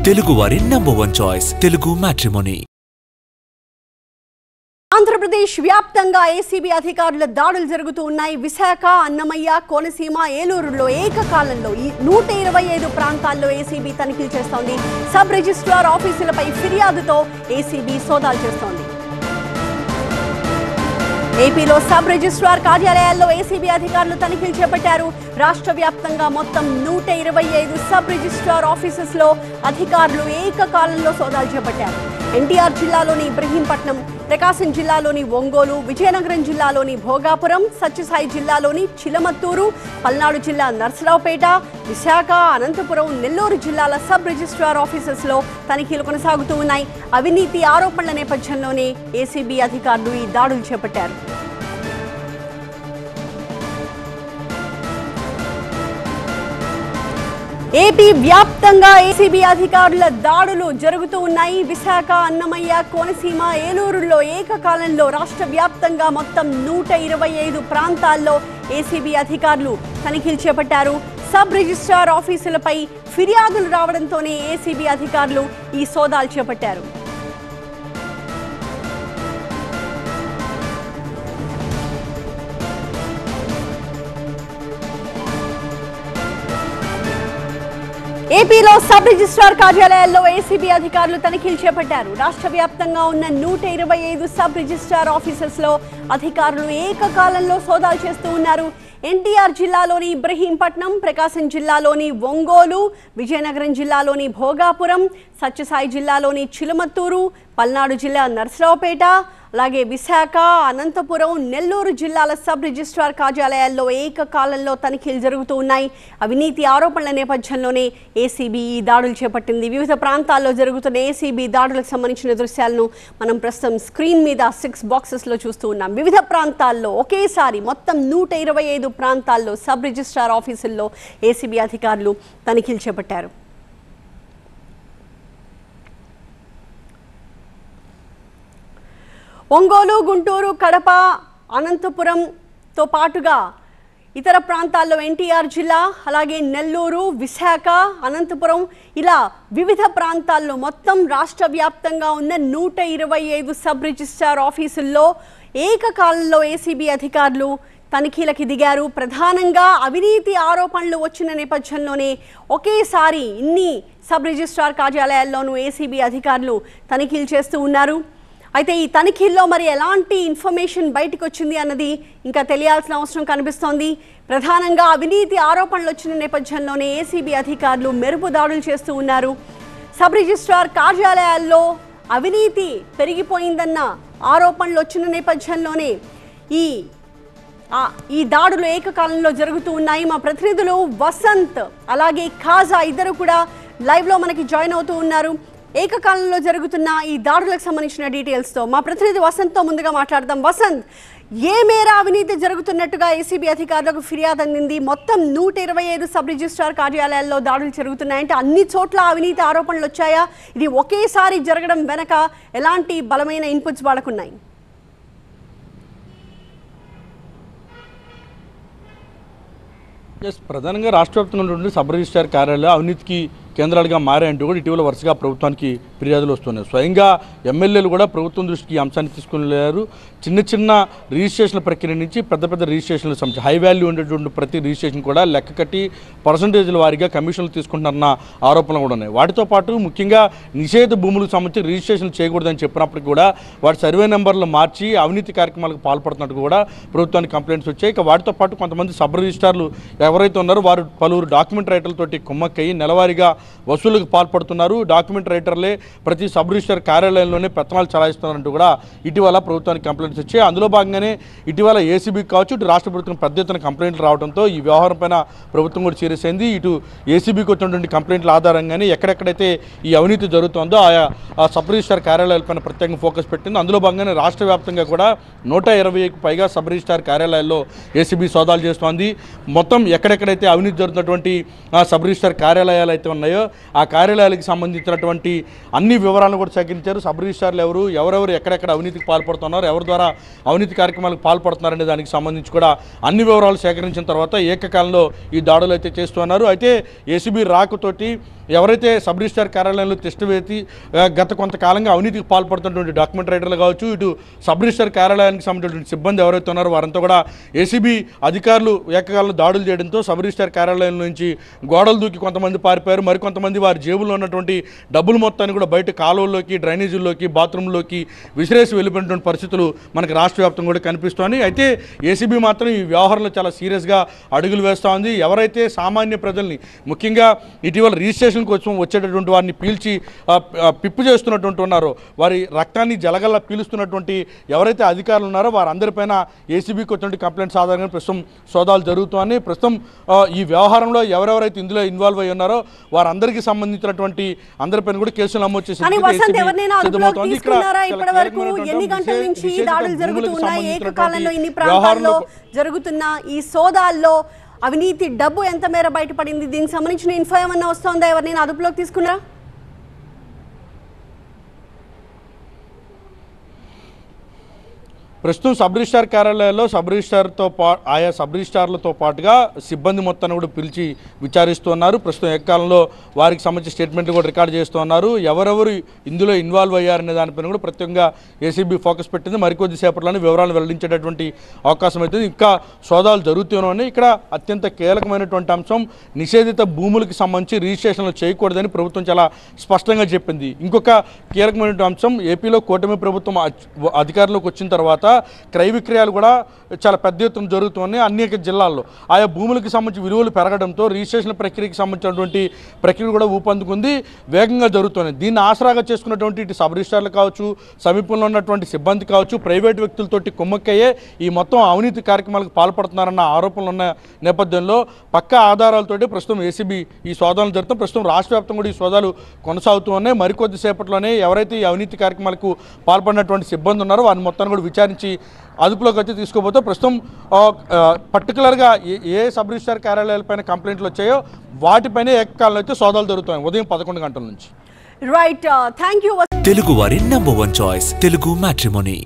తెలుగువారి #1 choice Telugu matrimony. Andhra Pradesh వ్యాప్తంగా ACB అధికారుల దాడులు జరుగుతూ ఉన్నాయి. విశాఖ, అన్నమయ్య, కోనసీమ, ఏలూరులో ఏకకాలంలో 125 ప్రాంతాల్లో ఏసీబీ తనిఖీలు చేస్తోంది. సబ్ రిజిస్ట్రార్ ఆఫీసులపై ఫిర్యాదుతో ఏసీబీ సోదాలు చేస్తోంది. ఏపీలో సబ్ రిజిస్ట్రార్ కార్యాలయాల్లో ఏసీబీ అధికారులు తనిఖీలు చేపట్టారు. రాష్ట్ర వ్యాప్తంగా మొత్తం 125 సబ్ రిజిస్ట్రార్ ఆఫీసెస్లో అధికారులు ఏకకాలంలో సోదాలు చేపట్టారు. ఎన్టీఆర్ జిల్లాలోని ఇబ్రహీంపట్నం, ప్రకాశం జిల్లాలోని ఒంగోలు, విజయనగరం జిల్లాలోని భోగాపురం, సత్యసాయి జిల్లాలోని చిలమత్తూరు, పల్నాడు జిల్లా నర్సరావుపేట, విశాఖ, అనంతపురం, నెల్లూరు జిల్లాల సబ్ రిజిస్ట్రార్ ఆఫీసెస్లో తనిఖీలు కొనసాగుతూ ఉన్నాయి. అవినీతి ఆరోపణల నేపథ్యంలోనే ఏసీబీ అధికారులు ఈ దాడులు చేపట్టారు. ఏపీ వ్యాప్తంగా ఏసీబీ అధికారుల దాడులు జరుగుతూ ఉన్నాయి. విశాఖ, అన్నమయ్య, కోనసీమ, ఏలూరులో ఏకకాలంలో రాష్ట్ర వ్యాప్తంగా మొత్తం 125 ప్రాంతాల్లో ఏసీబీ అధికారులు తనిఖీలు చేపట్టారు. సబ్ రిజిస్ట్రార్ ఆఫీసులపై ఫిర్యాదులు రావడంతోనే ఏసీబీ అధికారులు ఈ సోదాలు చేపట్టారు. ఏపీలో సబ్ రిజిస్ట్రార్ కార్యాలయాల్లో ఏసీబీ అధికారులు తనిఖీలు చేపట్టారు. రాష్ట్ర వ్యాప్తంగా ఉన్న 125 సబ్ రిజిస్ట్రార్ ఆఫీసెస్లో అధికారులు ఏకకాలంలో సోదాలు చేస్తూ ఉన్నారు. ఎన్టీఆర్ జిల్లాలోని ఇబ్రహీంపట్నం, ప్రకాశం జిల్లాలోని ఒంగోలు, విజయనగరం జిల్లాలోని భోగాపురం, సత్యసాయి జిల్లాలోని చిలమత్తూరు, పల్నాడు జిల్లా నర్సరావుపేట, అలాగే విశాఖ, అనంతపురం, నెల్లూరు జిల్లాల సబ్ రిజిస్ట్రార్ కార్యాలయాల్లో ఏకకాలంలో తనిఖీలు జరుగుతూ ఉన్నాయి. అవినీతి ఆరోపణల నేపథ్యంలోనే ఏసీబీ ఈ దాడులు చేపట్టింది. వివిధ ప్రాంతాల్లో జరుగుతున్న ఏసీబీ దాడులకు సంబంధించిన దృశ్యాలను మనం ప్రస్తుతం స్క్రీన్ మీద 6 బాక్సెస్లో చూస్తూ ఉన్నాం. వివిధ ప్రాంతాల్లో ఒకేసారి మొత్తం 125 ప్రాంతాల్లో సబ్ రిజిస్ట్రార్ ఆఫీసుల్లో ఏసీబీ అధికారులు తనిఖీలు చేపట్టారు. ఒంగోలు, గుంటూరు, కడప, అనంతపురంతో పాటుగా ఇతర ప్రాంతాల్లో ఎన్టీఆర్ జిల్లా, అలాగే నెల్లూరు, విశాఖ, అనంతపురం ఇలా వివిధ ప్రాంతాల్లో మొత్తం రాష్ట్ర వ్యాప్తంగా ఉన్న 125 సబ్ రిజిస్ట్రార్ ఆఫీసుల్లో ఏకకాలంలో ఏసీబీ అధికారులు తనిఖీలకి దిగారు. ప్రధానంగా అవినీతి ఆరోపణలు వచ్చిన నేపథ్యంలోనే ఒకేసారి ఇన్ని సబ్ రిజిస్ట్రార్ కార్యాలయాల్లోనూ ఏసీబీ అధికారులు తనిఖీలు చేస్తూ ఉన్నారు. అయితే ఈ తనిఖీల్లో మరి ఎలాంటి ఇన్ఫర్మేషన్ బయటకు వచ్చింది అన్నది ఇంకా తెలియాల్సిన అవసరం కనిపిస్తోంది. ప్రధానంగా అవినీతి ఆరోపణలు వచ్చిన నేపథ్యంలోనే ఏసీబీ అధికారులు మెరుపు దాడులు చేస్తూ ఉన్నారు. సబ్ రిజిస్ట్రార్ కార్యాలయాల్లో అవినీతి పెరిగిపోయిందన్న ఆరోపణలు వచ్చిన నేపథ్యంలోనే ఈ దాడులు ఏకకాలంలో జరుగుతూ ఉన్నాయి. మా ప్రతినిధులు వసంత్ అలాగే ఖాజా ఇద్దరు కూడా లైవ్లో మనకి జాయిన్ అవుతూ ఉన్నారు. ఏకకాలంలో జరుగుతున్న ఈ దాడులకు సంబంధించిన డీటెయిల్స్తో మా ప్రతినిధి వసంత్తో ముందుగా మాట్లాడదాం. వసంత్, ఏ మేర అవినీతి జరుగుతున్నట్టుగా ఏసీబీ అధికారులకు ఫిర్యాదు అందింది? మొత్తం 125 సబ్ రిజిస్ట్రార్ కార్యాలయాల్లో దాడులు జరుగుతున్నాయంటే అన్ని చోట్ల అవినీతి ఆరోపణలు వచ్చాయా? ఇది ఒకేసారి జరగడం వెనక ఎలాంటి బలమైన ఇన్పుట్స్ వాడుకున్నాయి? ప్రధానంగా రాష్ట్ర వ్యాప్తంగా ఉన్నటువంటి సబ్ రిజిస్ట్రార్ కార్యాలయాలు అవినీతికి కేంద్రాలుగా మారాయంటూ కూడా ఇటీవల వరుసగా ప్రభుత్వానికి ఫిర్యాదులు వస్తున్నాయి. స్వయంగా ఎమ్మెల్యేలు కూడా ప్రభుత్వం దృష్టికి ఈ అంశాన్ని తీసుకుని వెళ్ళారు. చిన్న చిన్న రిజిస్ట్రేషన్ల ప్రక్రియ నుంచి పెద్ద పెద్ద రిజిస్ట్రేషన్ల సంబంధించి హై వాల్యూ ఉండేటువంటి ప్రతి రిజిస్ట్రేషన్ కూడా లెక్క కట్టి పర్సంటేజ్ల వారీగా కమిషన్లు తీసుకుంటున్నారన్న ఆరోపణలు కూడా ఉన్నాయి. వాటితో పాటు ముఖ్యంగా నిషేధ భూములకు సంబంధించి రిజిస్ట్రేషన్ చేయకూడదని చెప్పినప్పటికీ కూడా వాటి సర్వే నెంబర్లు మార్చి అవినీతి కార్యక్రమాలకు పాల్పడుతున్నట్టు కూడా ప్రభుత్వానికి కంప్లైంట్స్ వచ్చాయి. ఇక వాటితో పాటు కొంతమంది సబ్ రిజిస్ట్రార్లు ఎవరైతే ఉన్నారో వారు పలువురు డాక్యుమెంట్ రైటర్లతోటి కుమ్మక్కయ్యి నెలవారీగా వసూలుకు పాల్పడుతున్నారు. డాక్యుమెంట్ రైటర్లే ప్రతి సబ్ రిజిస్టర్ కార్యాలయంలోనే పెత్తనాలు చలాయిస్తున్నారంటూ కూడా ఇటీవల ప్రభుత్వానికి కంప్లైంట్స్ వచ్చాయి. అందులో భాగంగానే ఇటీవల ఏసీబీకి కావచ్చు, ఇటు రాష్ట్ర ప్రభుత్వం పెద్ద ఎత్తున కంప్లైంట్లు రావడంతో ఈ వ్యవహారం పైన ప్రభుత్వం కూడా సీరియస్ అయింది. ఇటు ఏసీబీకి వచ్చినటువంటి కంప్లైంట్ల ఆధారంగానే ఎక్కడెక్కడైతే ఈ అవినీతి జరుగుతుందో ఆ సబ్ రిజిస్టర్ కార్యాలయాలపైన ప్రత్యేకంగా ఫోకస్ పెట్టింది. అందులో భాగంగానే రాష్ట్ర వ్యాప్తంగా కూడా 120కి పైగా సబ్ రిజిస్టర్ కార్యాలయాల్లో ఏసీబీ సోదాలు చేస్తోంది. మొత్తం ఎక్కడెక్కడైతే అవినీతి జరుగుతున్నటువంటి సబ్ రిజిస్టర్ కార్యాలయాలు అయితే ఉన్నాయో ఆ కార్యాలయాలకు సంబంధించినటువంటి అన్ని వివరాలను కూడా సేకరించారు. సబ్ రిజిస్ట్రార్లు ఎవరెవరు ఎక్కడెక్కడ అవినీతికి పాల్పడుతున్నారు, ఎవరి ద్వారా అవినీతి కార్యక్రమాలకు పాల్పడుతున్నారనే దానికి సంబంధించి కూడా అన్ని వివరాలు సేకరించిన తర్వాత ఏకకాలంలో ఈ దాడులు అయితే చేస్తున్నారు. అయితే ఏసీబీ రాకతోటి ఎవరైతే సబ్ రిజిస్ట్రార్ కార్యాలయంలో తిష్టవేసి గత కొంతకాలంగా అవినీతికి పాల్పడుతున్నటువంటి డాక్యుమెంట్ రైటర్లు కావచ్చు, ఇటు సబ్ రిజిస్ట్రార్ కార్యాలయానికి సంబంధించినటువంటి సిబ్బంది ఎవరైతే ఉన్నారో వారంతా కూడా ఏసీబీ అధికారులు ఏకకాలంలో దాడులు చేయడంతో సబ్ రిజిస్ట్రార్ కార్యాలయం నుంచి గోడలు దూకి కొంతమంది పారిపోయారు. మరికొంతమంది వారి జేబుల్లో ఉన్నటువంటి డబ్బులు మొత్తాన్ని కూడా బయట కాలువల్లోకి, డ్రైనేజీల్లోకి, బాత్రూంలోకి విసిరేసి వెళ్ళిపోయినటువంటి పరిస్థితులు మనకు రాష్ట్ర వ్యాప్తంగా కూడా కనిపిస్తోంది. అయితే ఏసీబీ మాత్రం ఈ వ్యవహారంలో చాలా సీరియస్గా అడుగులు వేస్తూ ఉంది. ఎవరైతే సామాన్య ప్రజల్ని, ముఖ్యంగా ఇటీవల రిజిస్ట్రేషన్ కోసం వచ్చేటటువంటి వారిని పీల్చి పిప్పు చేస్తున్నటువంటి ఉన్నారో, వారి రక్తాన్ని జలగల్లా పీలుస్తున్నటువంటి ఎవరైతే అధికారులు ఉన్నారో వారందరిపైన ఏసీబీకి వచ్చినటువంటి కంప్లైంట్స్ ఆధారంగా ప్రస్తుతం సోదాలు జరుగుతున్నాయి. ప్రస్తుతం ఈ వ్యవహారంలో ఎవరెవరైతే ఇందులో ఇన్వాల్వ్ అయ్యి ఉన్నారో వారందరికీ సంబంధించినటువంటి అందరిపైన కూడా కేసులు నమోదు చేసి జరుగుతున్న ఈ సోదాల్లో అవినీతి డబ్బు ఎంత మేర బయటపడింది, దీనికి సంబంధించిన ఇన్ఫో ఏమన్నా వస్తుందా, ఎవరినైనా అదుపులోకి తీసుకున్నారా? ప్రస్తుతం సబ్ రిజిస్ట్రార్ కార్యాలయాల్లో ఆయా సబ్ రిజిస్ట్రార్లతో పాటుగా సిబ్బంది మొత్తాన్ని కూడా పిలిచి విచారిస్తున్నారు. ప్రస్తుతం ఏకకాలంలో వారికి సంబంధించిన స్టేట్మెంట్లు కూడా రికార్డు చేస్తున్నారు. ఎవరెవరు ఇందులో ఇన్వాల్వ్ అయ్యారనే దానిపైన కూడా ప్రత్యేకంగా ఏసీబీ ఫోకస్ పెట్టింది. మరికొద్ది సేపట్లోనే వివరాలు వెల్లడించేటటువంటి అవకాశం అవుతుంది. ఇంకా సోదాలు జరుగుతూనే ఇక్కడ అత్యంత కీలకమైనటువంటి అంశం నిషేధిత భూములకు సంబంధించి రిజిస్ట్రేషన్లు చేయకూడదని ప్రభుత్వం చాలా స్పష్టంగా చెప్పింది. ఇంకొక కీలకమైనటువంటి అంశం, ఏపీలో కూటమి ప్రభుత్వం అధికారంలోకి వచ్చిన తర్వాత క్రయ విక్రయాలు కూడా చాలా పెద్ద ఎత్తున జరుగుతున్నాయి. అనేక జిల్లాల్లో ఆయా భూములకు సంబంధించి విలువలు పెరగడంతో రిజిస్ట్రేషన్ ప్రక్రియకి సంబంధించినటువంటి ప్రక్రియ కూడా ఊపందుకుంది, వేగంగా జరుగుతుంది. దీన్ని ఆసరాగా చేసుకున్నటువంటి ఇటు సబ్ రిజిస్ట్రార్లు కావచ్చు, సమీపంలో ఉన్నటువంటి సిబ్బంది కావచ్చు, ప్రైవేటు వ్యక్తులతోటి కుమ్మక్కయ్యే ఈ మొత్తం అవినీతి కార్యక్రమాలకు పాల్పడుతున్నారన్న ఆరోపణలు ఉన్న నేపథ్యంలో పక్కా ఆధారాలతోటి ప్రస్తుతం ఏసీబీ ఈ సోదాలు జరుగుతాం. ప్రస్తుతం రాష్ట్ర వ్యాప్తంగా కూడా ఈ సోదాలు కొనసాగుతూ ఉన్నాయి. మరికొద్ది సేపట్లోనే ఎవరైతే ఈ అవినీతి కార్యక్రమాలకు పాల్పడినటువంటి సిబ్బంది ఉన్నారో వారిని మొత్తాన్ని కూడా విచారించి అదుపులోకి అయితే తీసుకోబోతే ప్రస్తుతం పర్టికులర్గా ఏ సబ్ రిజిస్ట్రార్ కార్యాలయాలపైన కంప్లైంట్లు వచ్చాయో వాటిపైన ఏకకాలంలో అయితే సోదాలు జరుగుతాయి ఉదయం 11 గంటల నుంచి. Right, thank you. తెలుగు వారి నంబర్ 1 చాయిస్ తెలుగు మ్యాట్రిమోనీ.